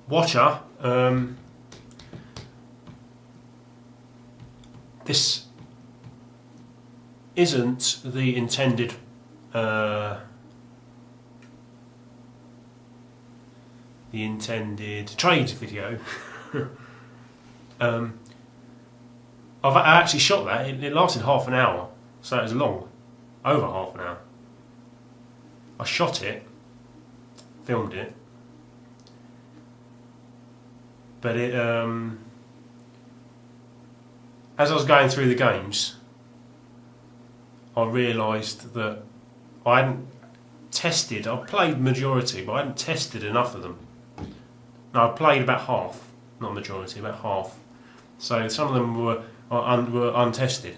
watcher, this isn't the intended trades video. I actually shot that. It lasted half an hour, so it was long, over half an hour. I shot it, filmed it, but it as I was going through the games, I realised that I hadn't tested. I played majority, but I hadn't tested enough of them. No, I played about half, not majority, about half. So some of them were untested.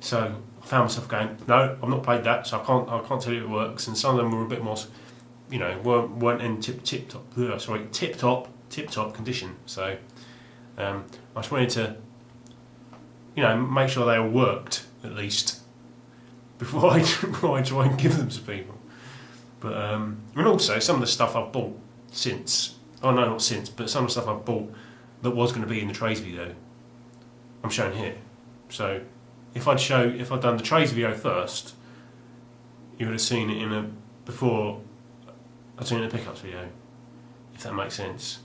So I found myself going, no, I've not played that, so I can't tell you it works. And some of them were a bit more, weren't in tip top condition. So I just wanted to, make sure they all worked at least before I try and give them to people. But and also some of the stuff I've bought since. Oh no, not since, but some of the stuff I've bought that was going to be in the trays video, I'm showing here. So if I'd done the trays video first, you would have seen it before I'd seen it in the pickups video, if that makes sense.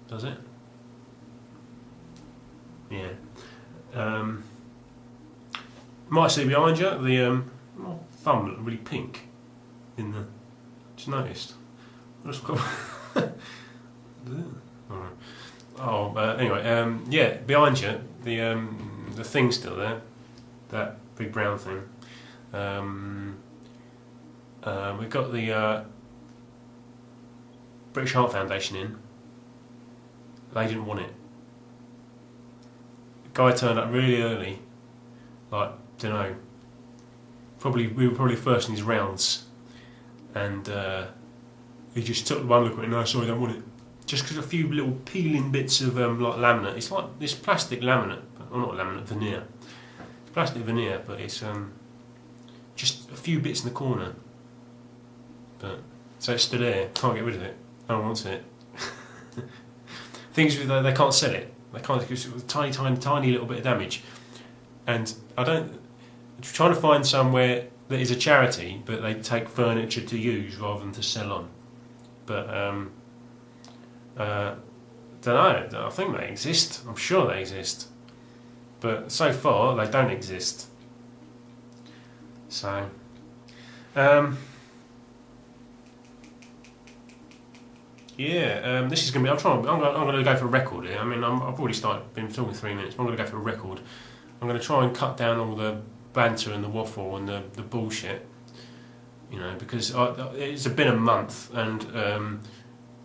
Does it? Yeah. Might see behind you the my thumb looked really pink in the. Just noticed. Anyway, yeah, behind you the thing's still there, that big brown thing. We've got the British Heart Foundation in. They didn't want it. The guy turned up really early, like, we were probably first in his rounds, and he just took one look at it. No, sorry, I don't want it. Just because a few little peeling bits of like laminate. It's like this plastic laminate, or not laminate, veneer. It's plastic veneer, but it's just a few bits in the corner. But so it's still there. Can't get rid of it. No one wants it. Things with they can't sell it. They can't, because it was a tiny little bit of damage. And I'm trying to find somewhere that is a charity, but they take furniture to use rather than to sell on. But don't know. I think they exist. I'm sure they exist. But so far they don't exist. So this is going to be. I'm going to go for a record here. I mean, I've already been talking 3 minutes. But I'm going to go for a record. I'm going to try and cut down all the banter and the waffle and the bullshit. Because it's been a month and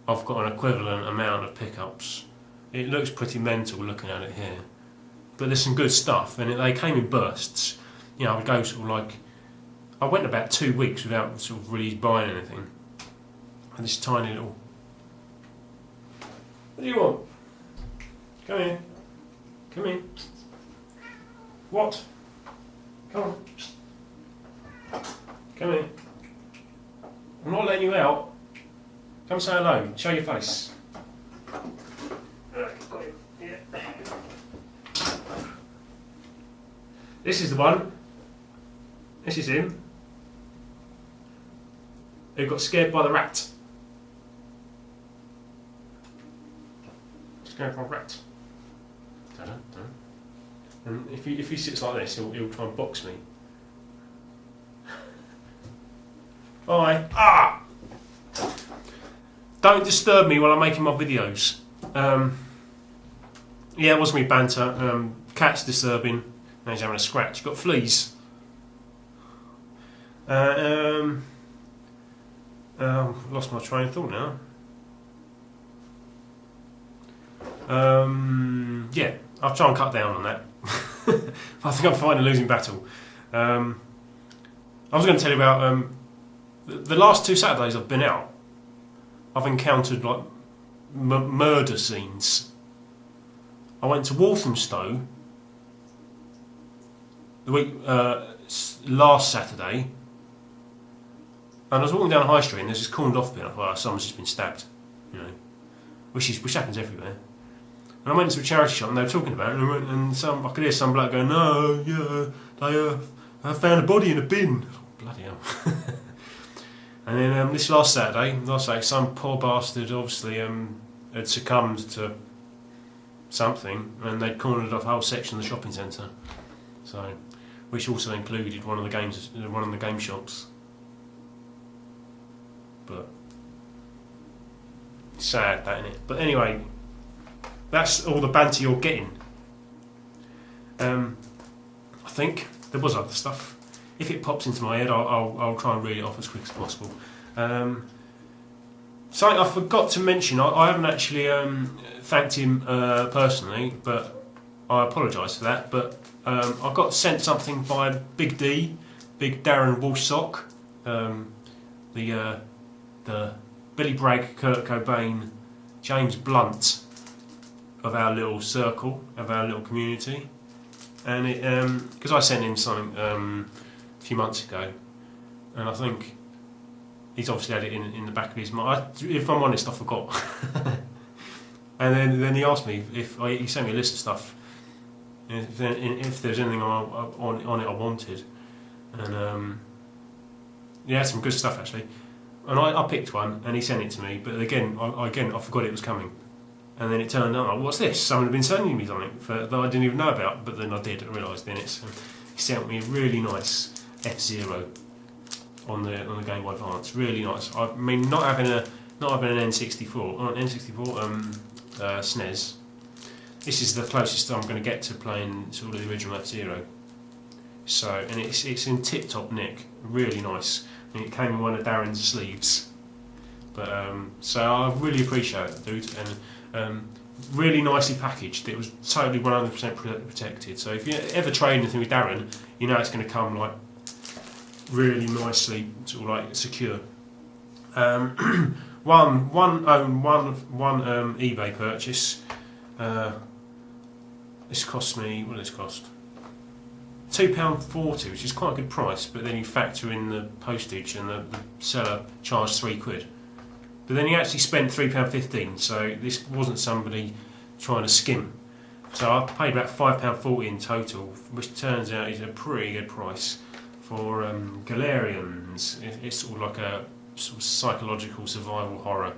I've got an equivalent amount of pickups. It looks pretty mental looking at it here, but there's some good stuff, and they came in bursts. I would go sort of like, I went about 2 weeks without sort of really buying anything. And this tiny little. What do you want? Come in. Come in. What? Come on. Come in. I'm not letting you out. Come say hello. Show your face. Yeah. This is the one. This is him. Who got scared by the rat. Scared by a rat. And if he sits like this, he'll try and box me. Bye. Ah! Don't disturb me while I'm making my videos. Yeah, it was me banter. Cat's disturbing. Now he's having a scratch. Got fleas. Lost my train of thought now. Yeah, I'll try and cut down on that. I think I'm fighting a losing battle. I was going to tell you about the last 2 Saturdays I've been out. I've encountered like murder scenes. I went to Walthamstow the week last Saturday, And I was walking down the high street and there's this cornered off bit. I thought, oh, someone's just been stabbed, you know, which happens everywhere. And I went into a charity shop and they were talking about it, and I could hear some bloke going, "No, yeah, they found a body in a bin." Oh, bloody hell! And then this last Saturday, some poor bastard obviously had succumbed to something, and they'd cornered off a whole section of the shopping centre. So, which also included one of the game shops. But sad, that, isn't it? But anyway, that's all the banter you're getting. I think there was other stuff. If it pops into my head, I'll try and read it off as quick as possible. Something I forgot to mention, I haven't actually thanked him personally, but I apologise for that. But I got sent something by Big Darren Walsock, the Billy Bragg, Kurt Cobain, James Blunt of our little circle, of our little community. And it because I sent him something a few months ago, and I think he's obviously had it in the back of his mind. If I'm honest, I forgot. And then he asked me he sent me a list of stuff, if there's anything on it I wanted, and he had some good stuff actually. And I picked one, and he sent it to me. But again, I forgot it was coming. And then it turned out, like, what's this? Someone had been sending me something that I didn't even know about. But then I did. I realised then it's. He sent me a really nice F-Zero on the Game Boy Advance. Really nice. I mean, not having an N64 SNES. This is the closest I'm going to get to playing sort of the original F-Zero. So, and it's in tip-top nick. Really nice. And it came in one of Darren's sleeves. But so I really appreciate it, dude, and really nicely packaged. It was totally 100% protected. So if you ever trade anything with Darren, you know it's going to come like really nicely, sort of like secure. One eBay purchase. This cost me. What did this cost? £2.40, which is quite a good price, but then you factor in the postage and the seller charged £3. But then he actually spent £3.15, so this wasn't somebody trying to skim. So I paid about £5.40 in total, which turns out is a pretty good price for Galerians. It's sort of like a sort of psychological survival horror,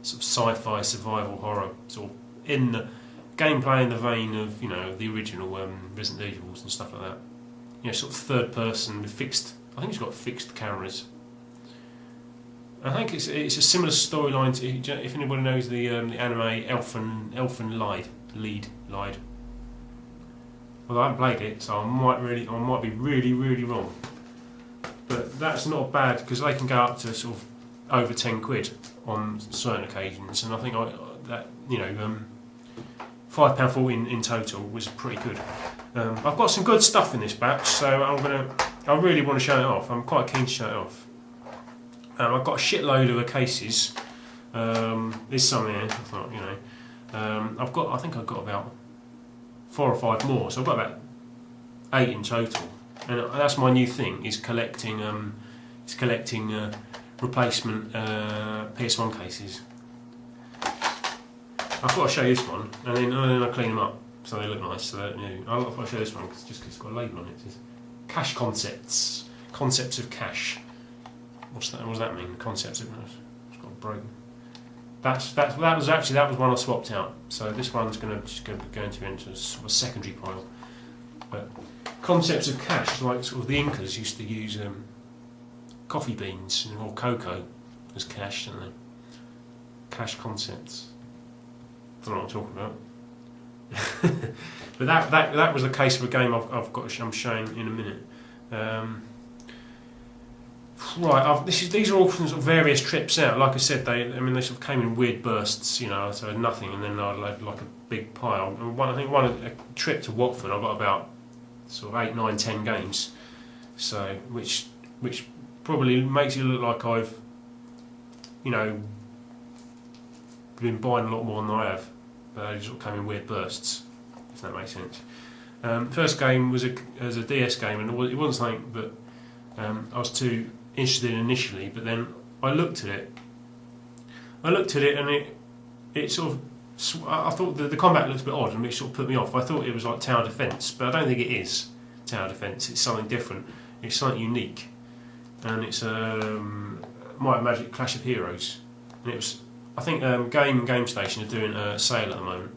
sort of sci-fi survival horror, sort of in the gameplay in the vein of, you know, the original Resident Evils and stuff like that. You know, sort of third person with fixed. I think it's got fixed cameras. I think it's a similar storyline to, if anybody knows the anime Elfen Lied. Well, I haven't played it, so I might be really wrong. But that's not bad, because they can go up to sort of over £10 on certain occasions, and I think that, you know, £5.40 in total was pretty good. I've got some good stuff in this batch, so I really want to show it off. I'm quite keen to show it off. I've got a shitload of cases. There's some here. I thought, you know, I think I've got about 4 or 5 more, so I've got about 8 in total. And that's my new thing: is collecting replacement PS1 cases. I thought I'd show you this one, and then I clean them up so they look nice. So that, you know, I thought I'd show this one because it's got a label on it. It says Cash Concepts of Cash. What's that? What does that mean? Concepts of Cash. It's got broken. That was one I swapped out. So this one's going to go into a sort of secondary pile. But Concepts of Cash, like sort of the Incas used to use coffee beans or cocoa as cash, didn't they? Cash Concepts. I don't know what I'm talking about. But that was the case of a game I'm showing in a minute. Right, these are all from sort of various trips out. Like I said, they sort of came in weird bursts, you know. So nothing, and then I had like a big pile. And a trip to Watford, I got about sort of 8, 9, 10 games. So which probably makes it look like I've, you know, been buying a lot more than I have. They sort of came in weird bursts, if that makes sense. First game was a DS game, and it wasn't something that I was too interested in initially, but then I looked at it. And it sort of. I thought the combat looked a bit odd, and it sort of put me off. I thought it was like tower defence, but I don't think it is tower defence. It's something different. It's something unique, and it's Might and Magic Clash of Heroes. And it was, I think, Game Station are doing a sale at the moment,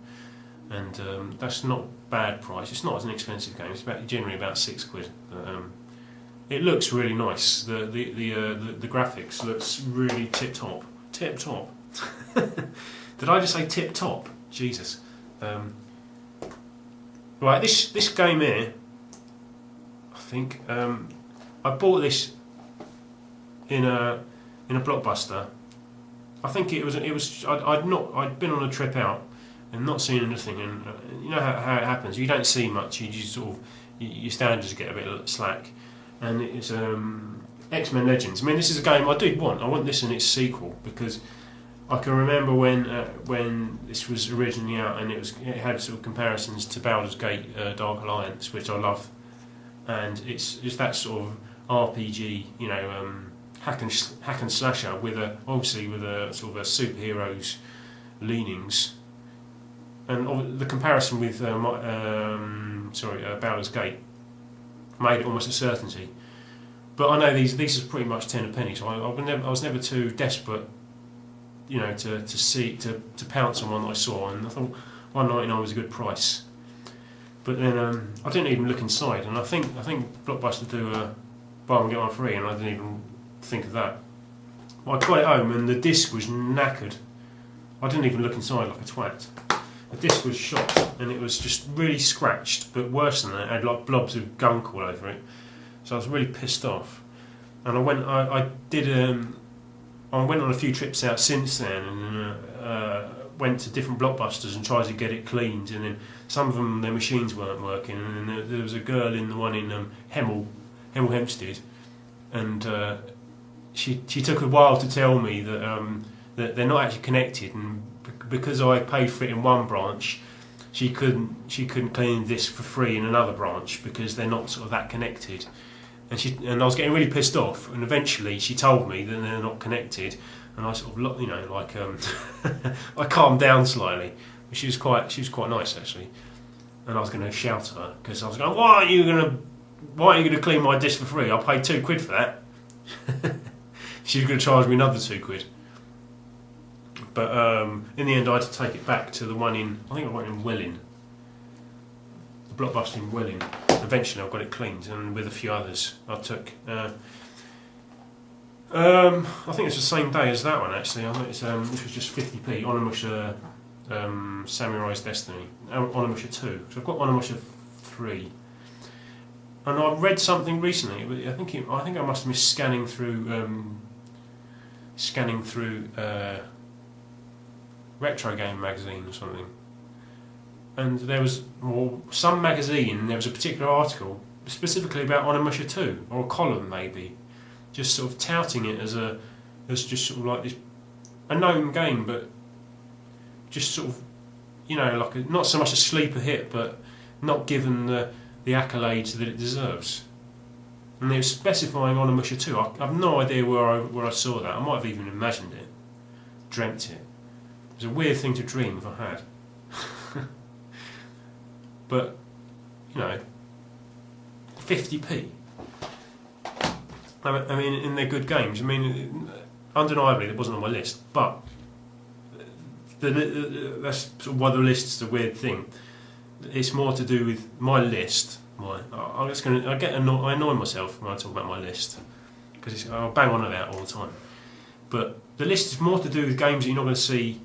and that's not a bad price. It's not an expensive game. It's generally about £6. But, it looks really nice. The graphics looks really tip top. Tip top. Did I just say tip top? Jesus. Right, this game here, I think I bought this in a Blockbuster. I think it was I'd been on a trip out and not seen anything, and you know how it happens. You don't see much. You just sort of your standards get a bit slack, and it's X-Men Legends. I mean, this is a game I did want. I want this in its sequel because I can remember when this was originally out, and it had sort of comparisons to Baldur's Gate Dark Alliance, which I love, and it's that sort of RPG, you know, hack and slasher with obviously with a sort of a superheroes leanings, and the comparison with Baldur's Gate made it almost a certainty. But I know these are pretty much 10 a penny, so I was never too desperate, you know, to pounce on one that I saw, and I thought £1.99 was a good price. But then I didn't even look inside, and I think Blockbuster do a buy one get one free, and I didn't even think of that. Well, I got it home, and the disc was knackered. I didn't even look inside like a twat. The disc was shot, and it was just really scratched, but worse than that, it had like blobs of gunk all over it. So I was really pissed off, and I went on a few trips out since then, and went to different Blockbusters and tried to get it cleaned, and then some of them, their machines weren't working, and then there was a girl in the one in Hemel Hempstead, and she took a while to tell me that they're not actually connected, and because I paid for it in one branch, she couldn't clean this for free in another branch because they're not sort of that connected. And I was getting really pissed off, and eventually she told me that they're not connected, and I sort of, you know, like I calmed down slightly. She was quite nice actually, and I was going to shout at her because I was going, why are you going to clean my disc for free? I paid £2 for that. She was going to charge me another £2. But in the end, I had to take it back to the one in, I think I went in Welling, the Blockbuster in Welling. Eventually I got it cleaned, and with a few others I took. I think it's the same day as that one actually. I think this was just 50p. Onimusha Samurai's Destiny. Onimusha 2. So I've got Onimusha 3. And I read something recently. I think I must have been scanning through Retro Game magazine or something. And there was some magazine. There was a particular article specifically about Onimusha 2, or a column maybe, just sort of touting it as just sort of like this a known game, but just sort of, you know, like not so much a sleeper hit, but not given the accolades that it deserves. And they were specifying Onimusha 2. I have no idea where I saw that. I might have even imagined it, dreamt it. It was a weird thing to dream if I had. But, you know, 50p. I mean, in their good games. I mean, undeniably, it wasn't on my list, but that's sort of why the list is a weird thing. It's more to do with my list. I annoy myself when I talk about my list because I'll bang on about it all the time. But the list is more to do with games that you're not going to see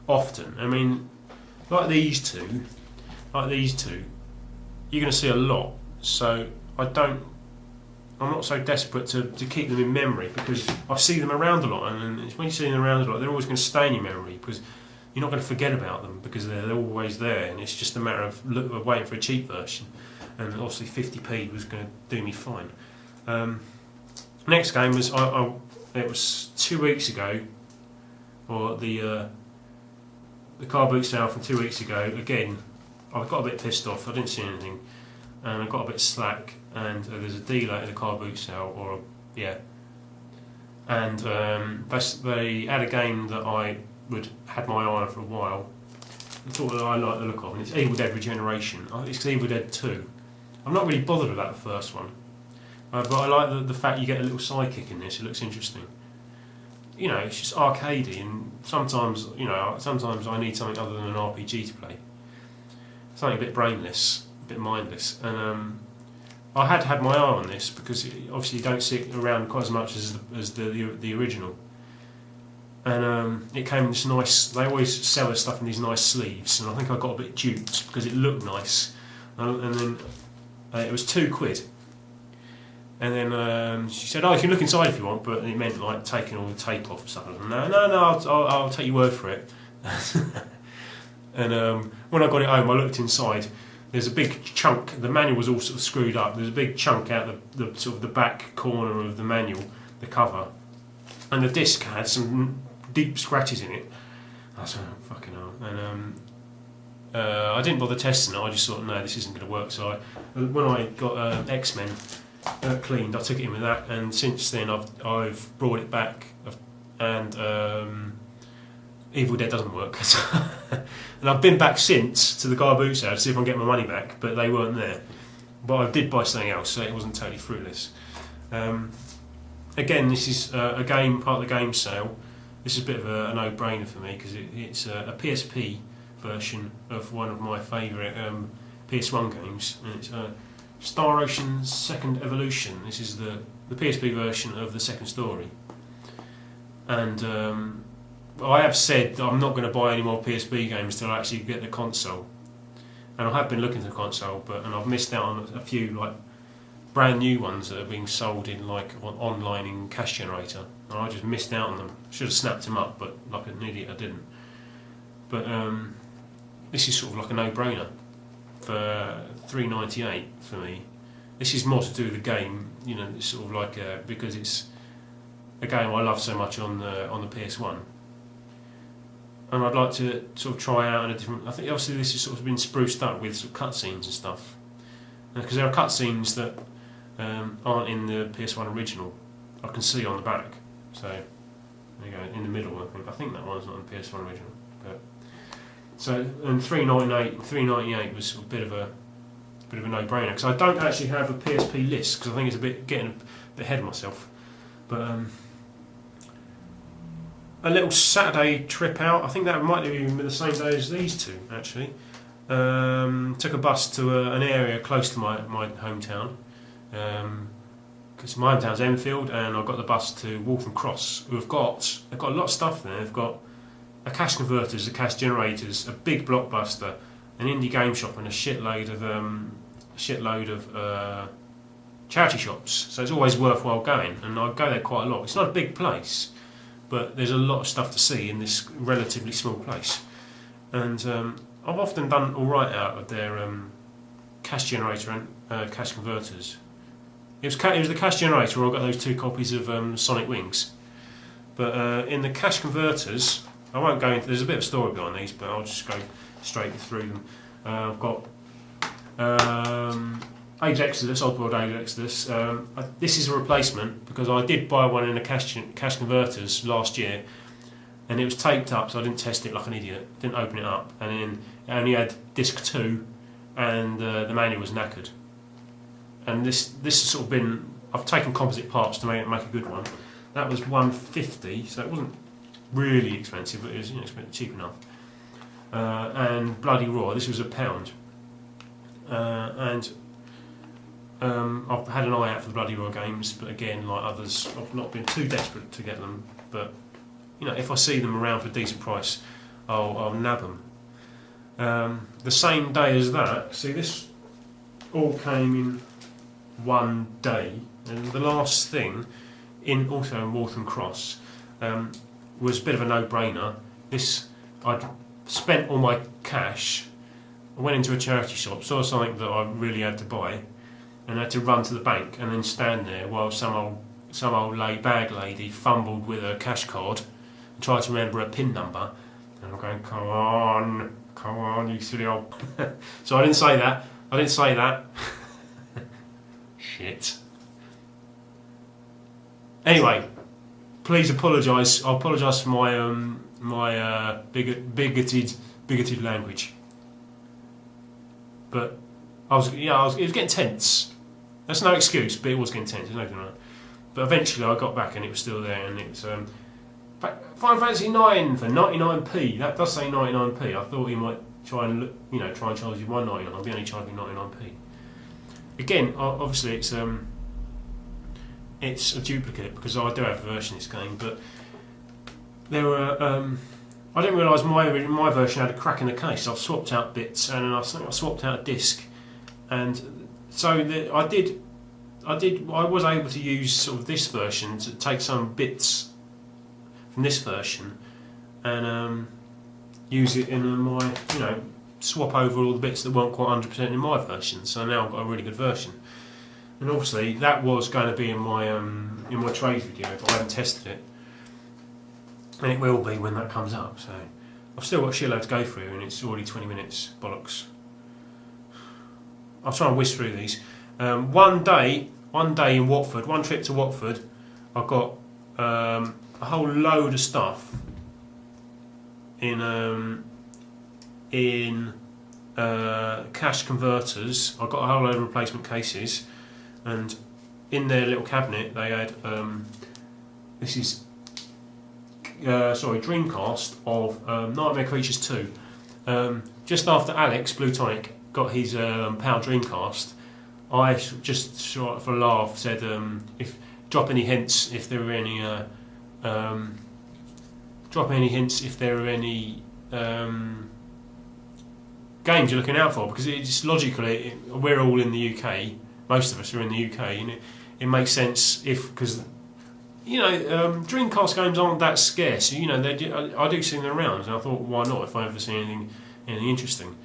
often. I mean, like these two, you're going to see a lot. So I'm not so desperate to keep them in memory because I see them around a lot, and when you see them around a lot, they're always going to stay in your memory because you're not going to forget about them because they're always there, and it's just a matter of waiting for a cheap version. And obviously 50p was going to do me fine. Next game was it was 2 weeks ago, or the car boot sale from 2 weeks ago. Again, I got a bit pissed off. I didn't see anything, and I got a bit slack. And there's a deal at the car boot sale, or Yeah. And they had a game that I had my eye on for a while. I thought that I liked the look of, and it's Evil Dead Regeneration. It's Evil Dead 2. I'm not really bothered about the first one, but I like the fact you get a little sidekick in this. It looks interesting. You know, it's just arcadey, and sometimes I need something other than an RPG to play. Something a bit brainless, a bit mindless, and I had my eye on this because obviously you don't see it around quite as much as the original. And it came in this nice. They always sell their stuff in these nice sleeves, and I think I got a bit duped because it looked nice, and then it was £2. And then she said, "Oh, you can look inside if you want," but it meant like taking all the tape off and stuff. No, I'll take your word for it. And when I got it home, I looked inside. There's a big chunk. The manual was all sort of screwed up. There's a big chunk out the sort of the back corner of the manual, the cover, and the disc had some deep scratches in it. I was like, oh, fucking hell. And I didn't bother testing it. I just thought, no, this isn't going to work. So when I got X-Men cleaned, I took it in with that, and since then I've brought it back, and Evil Dead doesn't work. And I've been back since to the Guy Boots out to see if I can get my money back, but they weren't there. But I did buy something else, so it wasn't totally fruitless. Again, this is a game, part of the game sale. This is a bit of a no-brainer for me because it's a PSP version of one of my favourite PS1 games, and it's Star Ocean's Second Evolution. This is the PSP version of the second story. And I have said that I'm not going to buy any more PSP games until I actually get the console. And I have been looking for the console, and I've missed out on a few like brand new ones that are being sold in like online in Cash Generator, and I just missed out on them. Should have snapped them up, but like an idiot I didn't. But this is sort of like a no-brainer for $3.98 for me. This is more to do with the game, you know. It's sort of like because it's a game I love so much on the PS1, and I'd like to sort of try out in a different. I think obviously this has sort of been spruced up with sort of cutscenes and stuff, because there are cutscenes that aren't in the PS1 original. I can see on the back. So there you go, in the middle. I think that one's not in the PS1 original. But so, and $3.98 was a bit of a no-brainer, because I don't actually have a PSP list because I think it's getting a bit ahead of myself. But a little Saturday trip out. I think that might have even been the same day as these two actually. Took a bus to an area close to my hometown, because my hometown's Enfield, and I got the bus to Waltham Cross. They've got a lot of stuff there. They've got a cash converters, a cash generators, a big blockbuster, an indie game shop, and a shitload of charity shops. So it's always worthwhile going, and I go there quite a lot. It's not a big place, but there's a lot of stuff to see in this relatively small place. And I've often done all right out of their cash generator and cash converters. It was the cash generator where I got those 2 copies of Sonic Wings. But in the cash converters, I won't go into. There's a bit of story behind these, but I'll just go straight through them. I've got Age Exodus, Oddworld Age Exodus. This is a replacement because I did buy one in the cash converters last year, and it was taped up, so I didn't test it like an idiot. Didn't open it up, and then it only had disc 2, and the manual was knackered. And this has sort of been. I've taken composite parts to make a good one. That was $1.50, so it wasn't really expensive, but it was cheap enough. And Bloody Raw. This was £1. And I've had an eye out for the Bloody Raw games, but again, like others, I've not been too desperate to get them. But if I see them around for a decent price, I'll nab them. The same day as that, see, this all came in one day, and the last thing, also in Waltham Cross, was a bit of a no-brainer. I'd spent all my cash. I went into a charity shop, saw something that I really had to buy, and had to run to the bank and then stand there while some old bag lady fumbled with her cash card and tried to remember a PIN number. And I'm going, come on, you silly old. So I didn't say that. Shit. Anyway, please apologise. I apologise for my bigoted language. But it was getting tense. That's no excuse, but it was getting tense. There's no denying. But eventually I got back and it was still there, and it's Final Fantasy 9 for 99p. That does say 99p. I thought he might try and charge you 1.99. I'll be only charging 99p. Again, obviously it's a duplicate because I do have a version of this game, but there were I didn't realise my version had a crack in the case. I've swapped out bits and I swapped out a disc, and so I was able to use sort of this version to take some bits from this version and use it in my swap over all the bits that weren't quite 100% in my version. So now I've got a really good version. And obviously that was going to be in my trade video if I hadn't tested it, and it will be when that comes up. So I've still got a shitload to go through, and it's already 20 minutes. Bollocks. I'll try and whiz through these. One day in Watford, one trip to Watford, I got a whole load of stuff in cash converters. I got a whole load of replacement cases, and in their little cabinet they had this is Dreamcast of Nightmare Creatures 2. Just after Alex Blue Tonic got his PAL Dreamcast, I just for a laugh said if drop any hints if there were any games you're looking out for, because it just logically we're all in the UK, most of us are in the UK, and it makes sense because Dreamcast games aren't that scarce. I do see them around, and I thought, why not if I ever see anything interesting.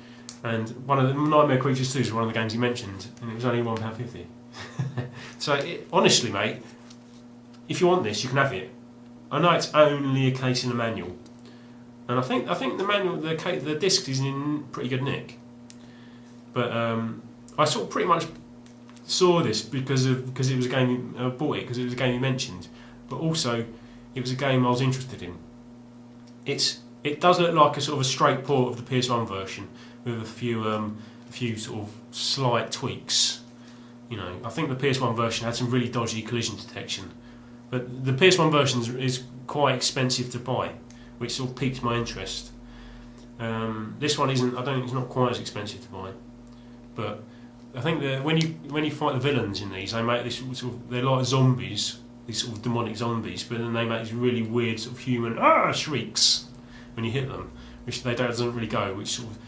And one of the Nightmare Creatures 2 is one of the games he mentioned, and it was only £1.50. So honestly, mate, if you want this, you can have it. I know it's only a case in a manual, and I think the manual, the disc is in pretty good nick. But I sort of pretty much saw this because it was a game. I bought it because it was a game he mentioned, but also it was a game I was interested in. It does look like a sort of a straight port of the PS1 version with a few sort of slight tweaks. I think the PS1 version had some really dodgy collision detection, but the PS1 version is quite expensive to buy, which sort of piqued my interest. This one isn't. I don't think it's not quite as expensive to buy, but I think that when you fight the villains in these, they make this sort of, they're like zombies, these sort of demonic zombies, but then they make these really weird sort of human shrieks when you hit them, which doesn't really go, which sort of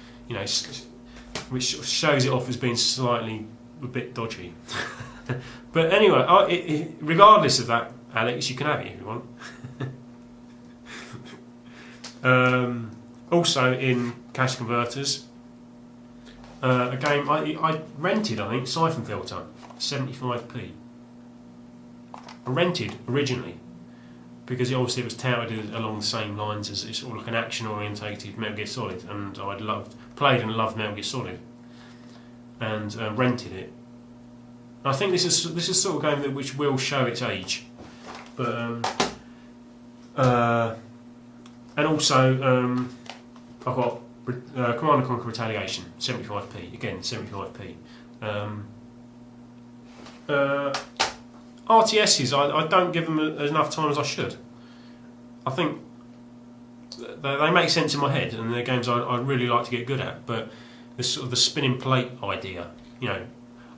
which sort of shows it off as being slightly a bit dodgy. But anyway, regardless of that, Alex, you can have it if you want. Also in cash converters, a game I rented, I think, Siphon Filter, 75p. I rented originally because obviously it was touted along the same lines as it's sort of like an action-orientated Metal Gear Solid, and I'd played and loved Metal Gear Solid, and rented it. And I think this is sort of game which will show its age, but and also I've got Command & Conquer Retaliation, 75p, again 75p. RTSs, I don't give them enough time as I should. I think they make sense in my head, and they're games I'd really like to get good at, but this sort of the spinning plate idea,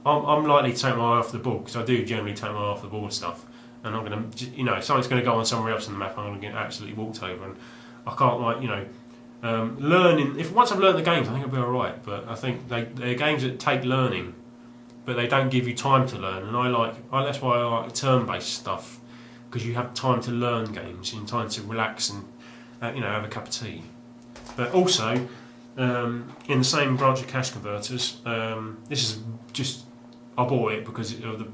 I'm likely to take my eye off the ball, because I do generally take my eye off the ball and stuff, and I'm going to, something's going to go on somewhere else on the map, I'm going to get absolutely walked over, and I can't, learning. Once I've learned the games, I think I'll be alright, but I think they're games that take learning, but they don't give you time to learn, and that's why I like turn-based stuff, because you have time to learn games and time to relax and have a cup of tea. But also in the same branch of cash converters, this is just I bought it because of the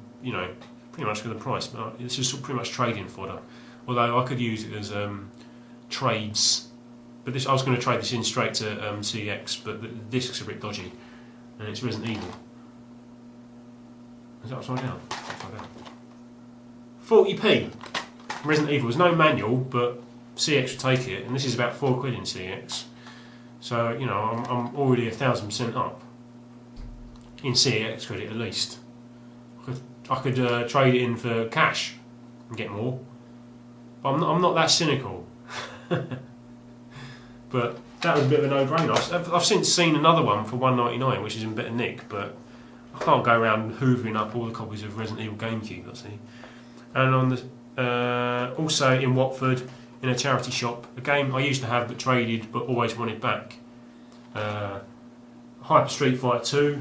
pretty much for the price, but it's just pretty much trading fodder. Although I could use it as trades, but I was going to trade this in straight to CX, but the disc's a bit dodgy, and it's Resident Evil. Is that upside down? Upside down. 40p. Resident Evil. There's no manual, but CX will take it, and this is about £4 in CX. So you know, I'm already 1,000% up in CX credit at least. I could trade it in for cash and get more, but I'm not that cynical. But that was a bit of a no-brainer. I've since seen another one for £1.99, which is in better nick, but I can't go around hoovering up all the copies of Resident Evil GameCube, I see. And on the also in Watford, in a charity shop, a game I used to have but traded but always wanted back. Hyper Street Fighter 2,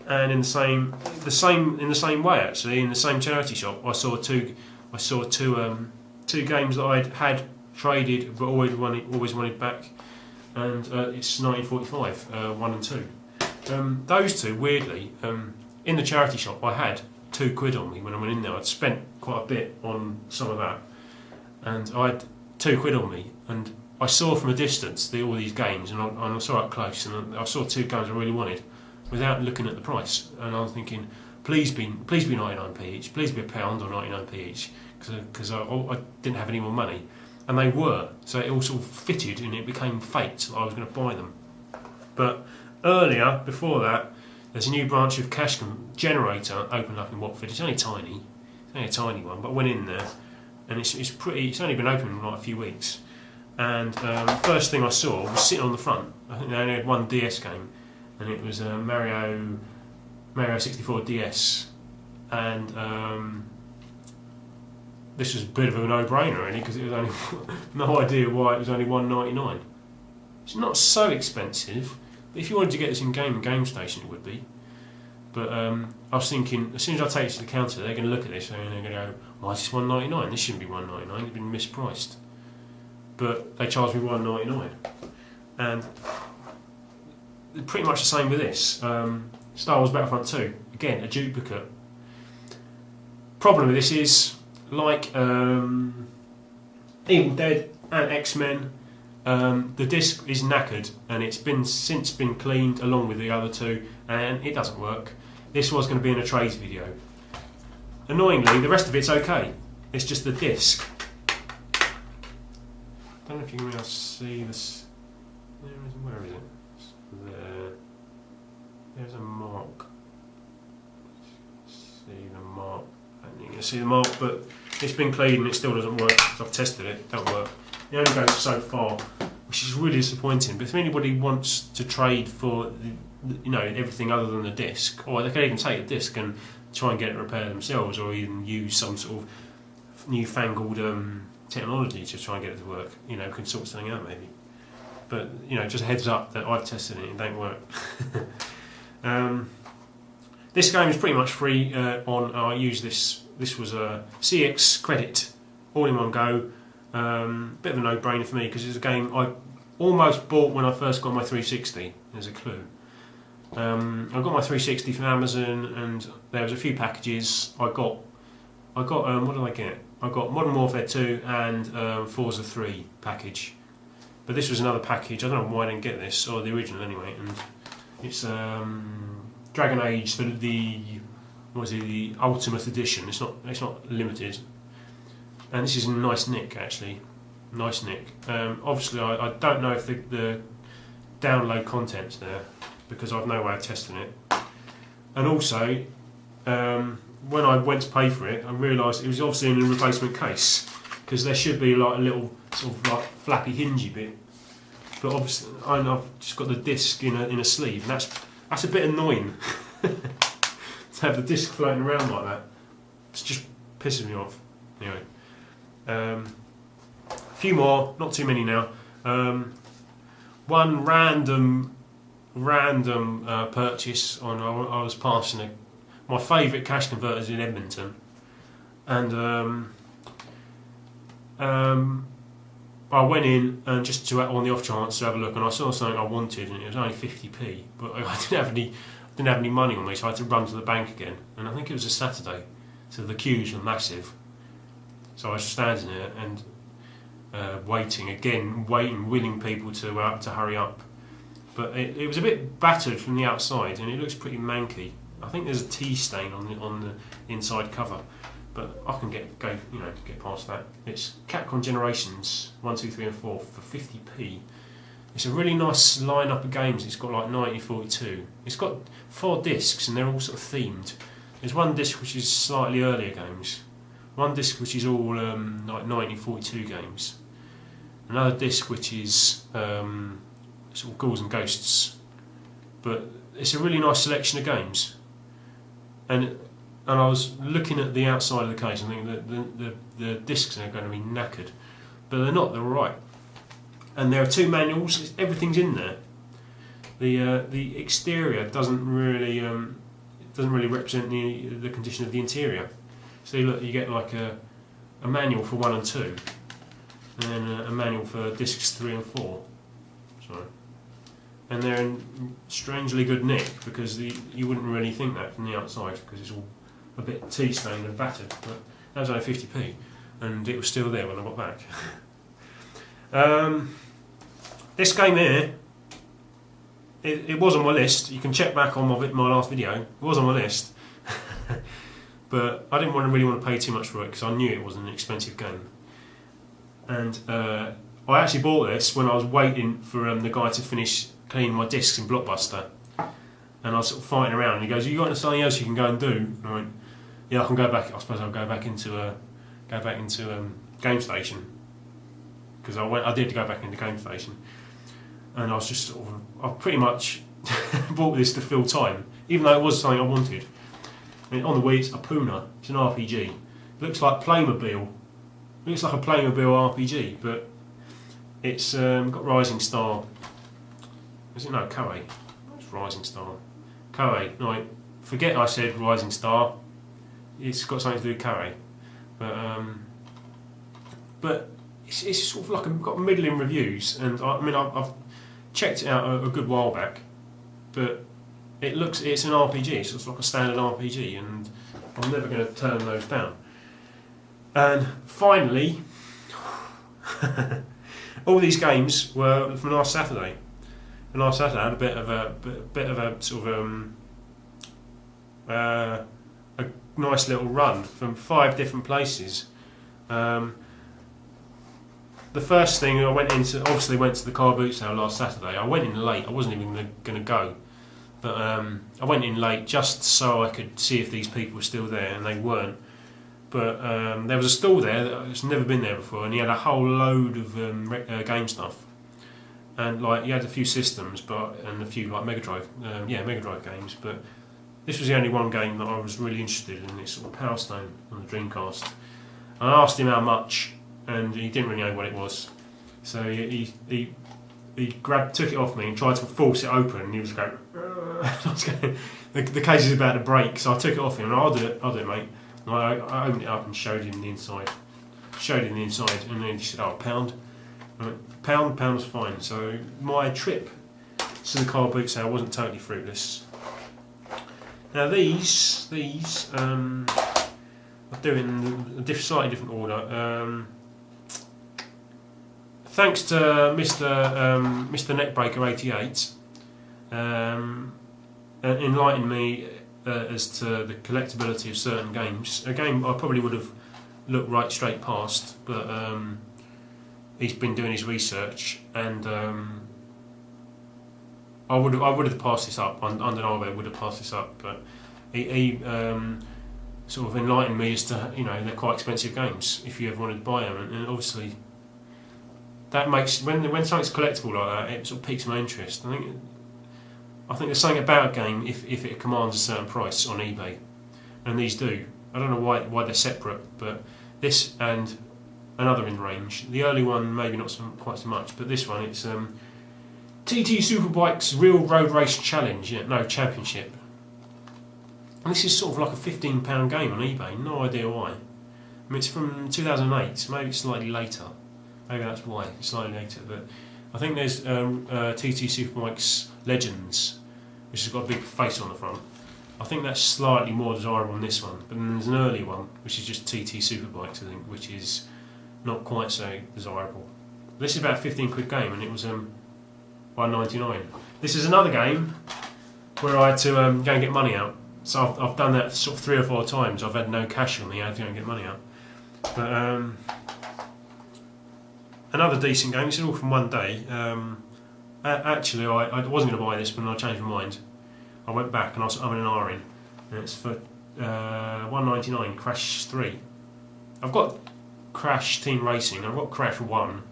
and in the same way actually, in the same charity shop, I saw two games that I'd had traded but always wanted back, and it's 1945, 1 and 2. Those two, weirdly, in the charity shop, I had £2 on me when I went in there. I'd spent quite a bit on some of that, and I had £2 on me, and I saw from a distance all these games, and I saw up close, and I saw two games I really wanted, without looking at the price, and I was thinking, please be 99p each, please be £1 or 99p each, because I didn't have any more money, and they were, so it all sort of fitted, and it became fate that I was going to buy them. But earlier, before that, there's a new branch of cash generator opened up in Watford. It's only tiny, it's only a tiny one, but I went in there, and it's only been open for like a few weeks. And the first thing I saw was sitting on the front. I think they only had one DS game, and it was Mario 64 DS. And this was a bit of a no-brainer, really, because it was only no idea why it was only £1.99. It's not so expensive, but if you wanted to get this in Game Station, it would be. But I was thinking, as soon as I take it to the counter, they're going to look at this and they're going to go, "Why is this £1.99? This shouldn't be £1.99. It's been mispriced." But they charged me £1.99, and pretty much the same with this. Star Wars Battlefront 2, again a duplicate. Problem with this is, like Evil Dead and X-Men, the disc is knackered, and it's since been cleaned along with the other two, and it doesn't work. This was going to be in a trades video. Annoyingly, the rest of it's okay. It's just the disc. I don't know if you can really see this. Where is it? There. There's a mark. See the mark. You can see the mark, but it's been cleaned and it still doesn't work. I've tested it. It don't work. It only goes so far, which is really disappointing. But if anybody wants to trade for, everything other than the disc, or they can even take the disc and try and get it repaired themselves, or even use some sort of newfangled technology to try and get it to work. We can sort something out maybe. But just a heads up that I've tested it; it don't work. This game is pretty much free on. I use this. This was a CX credit, all in one go. Bit of a no-brainer for me because it's a game I almost bought when I first got my 360. There's a clue. I got my 360 from Amazon, and there was a few packages. I got what did I get? I got Modern Warfare 2 and Forza 3 package. But this was another package. I don't know why I didn't get this, or the original anyway. And it's Dragon Age for the Ultimate Edition. It's not limited. And this is in nice nick actually. Nice nick. Obviously I don't know if the download content's there, because I've no way of testing it. And also, when I went to pay for it, I realised it was obviously in a replacement case, because there should be like a little sort of like flappy hingey bit. But obviously I've just got the disc in a sleeve, and that's a bit annoying to have the disc floating around like that. It's just pissing me off. Anyway, a few more, not too many now. One random purchase on. I was passing my favourite cash converters in Edmonton, and I went in and just on the off chance to have a look, and I saw something I wanted, and it was only 50p, but I didn't have any money on me, so I had to run to the bank again. And I think it was a Saturday, so the queues were massive. So I was standing there and waiting, willing people to hurry up. But it was a bit battered from the outside, and it looks pretty manky. I think there's a tea stain on the inside cover. but I can get past that. It's Capcom Generations 1, 2, 3 and 4 for 50p. It's a really nice line-up of games. It's got like 1942. It's got 4 discs and they're all sort of themed. There's one disc which is slightly earlier games, one disc which is all like 1942 games, another disc which is sort of ghouls and ghosts. But it's a really nice selection of games. And I was looking at the outside of the case and thinking that the discs are going to be knackered, but they're not. They're all right. And there are 2 manuals. Everything's in there. The exterior doesn't really represent the condition of the interior. So look, you get like a manual for 1 and 2, and then a manual for discs 3 and 4. Sorry. And they're in strangely good nick, because you wouldn't really think that from the outside, because it's all a bit tea-stained and battered. But that was only 50p, and it was still there when I got back. This game here, it was on my list. You can check back on my last video. It was on my list, but I didn't really want to pay too much for it because I knew it was an expensive game. And I actually bought this when I was waiting for the guy to finish cleaning my discs in Blockbuster, and I was sort of fighting around. And he goes, "You got something else you can go and do?" And I went, "Yeah, I can go back. I suppose I'll go back into Game Station." Because I did go back into Game Station, and I was just sort of, I pretty much bought this to fill time, even though it was something I wanted. I mean, on the Wii, it's Apuna. It's an RPG. It looks like Playmobil. It looks like a Playmobil RPG, but it's got Rising Star. Is it no Koei? It's Rising Star. Koei. No, forget I said Rising Star. It's got something to do with Koei, but. It's sort of like got middling reviews, and I've checked it out a good while back, but it's an RPG, so it's like a standard RPG, and I'm never going to turn those down. And finally, all these games were from last Saturday. And last Saturday I had a bit of a sort of a nice little run from 5 different places. The first thing I went to the car boot sale last Saturday. I went in late. I wasn't even going to go, but I went in late just so I could see if these people were still there, and they weren't. But there was a stall there that's never been there before, and he had a whole load of game stuff, and like he had a few systems, and a few like Mega Drive games. But this was the only one game that I was really interested in. It's sort of Power Stone on the Dreamcast. And I asked him how much, and he didn't really know what it was. So he took it off me and tried to force it open, and he was going. The case is about to break, so I took it off him, and I'll do it, mate. And I opened it up and showed him the inside. And then he said, "Oh, £1." I went, £1 was fine. So my trip to the car boot sale wasn't totally fruitless. Now these I'll do it in a slightly different order. Thanks to Mr. Neckbreaker 88, enlightened me as to the collectability of certain games. A game I probably would have looked right straight past, but he's been doing his research, and I would have passed this up. Undeniably, I would have passed this up, but he sort of enlightened me as to, they're quite expensive games if you ever wanted to buy them, and obviously that makes when something's collectible like that, it sort of piques my interest. I think there's something about a game if it commands a certain price on eBay, and these do. I don't know why they're separate, but this and another in range. The early one maybe not quite so much, but this one, it's TT Superbike's Real Road Race Challenge, Championship. And this is sort of like a £15 game on eBay. No idea why. I mean, it's from 2008, so maybe it's slightly later. Maybe that's why it's slightly later. But I think there's TT Superbike's Legends, which has got a big face on the front. I think that's slightly more desirable than this one. But then there's an early one, which is just TT Superbikes, I think, which is not quite so desirable. This is about a £15 game, and it was £1.99. This is another game where I had to go and get money out. So I've done that sort of 3 or 4 times. I've had no cash on me. I had to go and get money out. But another decent game. It's all from one day. Actually, I wasn't going to buy this, but then I changed my mind. I went back and I'm in an R-in, and it's for $1.99. Crash 3. I've got Crash Team Racing. I've got Crash 1.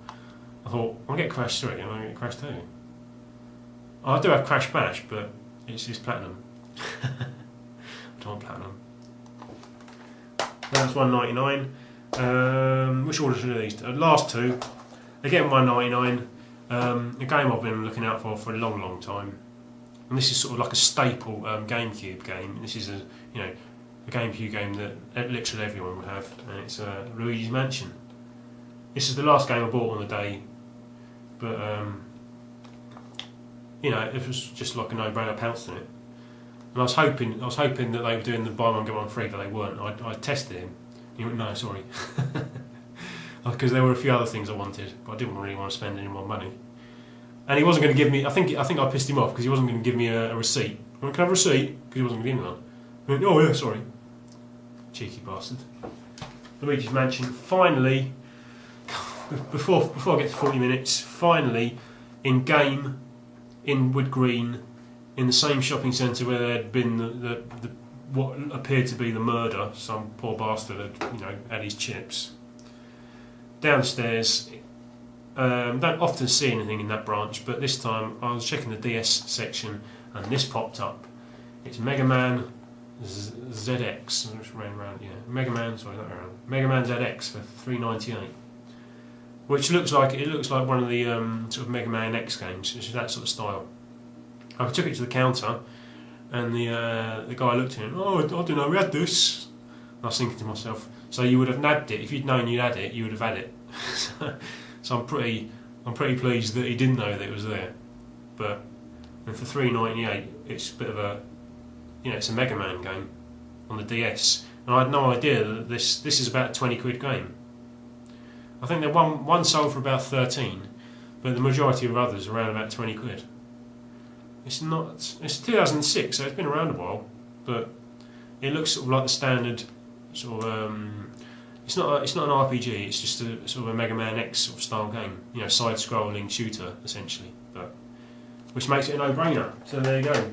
I thought I'll get Crash 3. I'm going to get Crash 2. I do have Crash Bash, but it's platinum. I don't want platinum. That's $1.99. Which order should I do these? Last 2. Again $1.99. A game I've been looking out for a long time. And this is sort of like a staple GameCube game. This is a GameCube game that literally everyone would have, and it's Luigi's Mansion. This is the last game I bought on the day, but it was just like a no-brainer. I pounced on it, and I was hoping that they were doing the buy one get one free, but they weren't. I tested him. He went, no, sorry, because there were a few other things I wanted, but I didn't really want to spend any more money. And he wasn't going to give me. I think I pissed him off because he wasn't going to give me a receipt. I went, can I have a receipt? Because he wasn't going to give me one. I went, oh yeah, sorry. Cheeky bastard. Luigi's Mansion. Finally, before I get to 40 minutes, finally, in game, in Wood Green, in the same shopping centre where there had been the what appeared to be the murder. Some poor bastard had his chips. Downstairs. Don't often see anything in that branch, but this time I was checking the DS section and this popped up. It's Mega Man ZX, which ran around, Mega Man ZX for $3.98, which looks like one of the sort of Mega Man X games. It's that sort of style. I took it to the counter, and the guy looked at it. Oh, I don't know, we had this. And I was thinking to myself, so you would have nabbed it if you'd known you'd had it. You would have had it. So I'm pretty pleased that he didn't know that it was there. But for $3.98, it's a bit of a, it's a Mega Man game on the DS, and I had no idea that this is about a 20 quid game. I think that one sold for about 13, but the majority of others are around about 20 quid. It's 2006, so it's been around a while, but it looks sort of like the standard sort of. It's not an RPG. It's just a sort of a Mega Man X sort of style game. Side-scrolling shooter essentially, but which makes it a no-brainer. So there you go.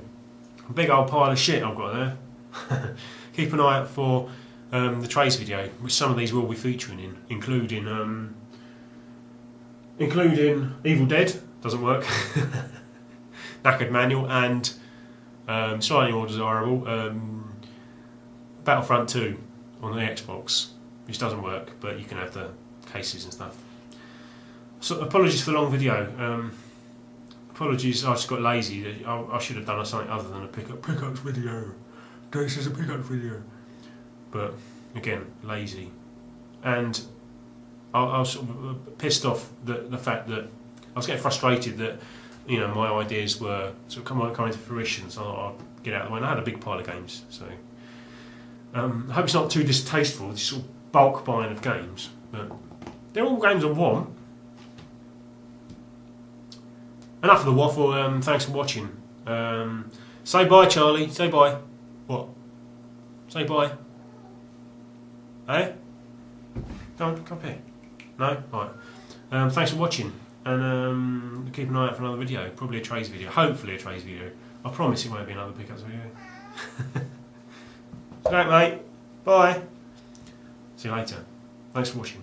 A big old pile of shit I've got there. Keep an eye out for the trays video, which some of these will be featuring in, including Evil Dead doesn't work, Knackered Manual, and slightly more desirable Battlefront 2 on the Xbox. Which doesn't work, but you can have the cases and stuff. So apologies for the long video. Apologies, I just got lazy. I should have done something other than a pickups video. This is a pickups video. But again, lazy. And I was sort of pissed off the fact that I was getting frustrated that my ideas were sort of coming to fruition. So I'll get out of the way. And I had a big pile of games, so I hope it's not too distasteful. This sort of bulk buying of games, but they're all games I want. Enough of the waffle. Thanks for watching. Say bye, Charlie. Say bye. What? Say bye. Hey? Come here. No? Right. Thanks for watching, and keep an eye out for another video. Probably a trays video. Hopefully a trays video. I promise it won't be another pickups video. Good night, mate. Bye. See you later. Thanks for watching.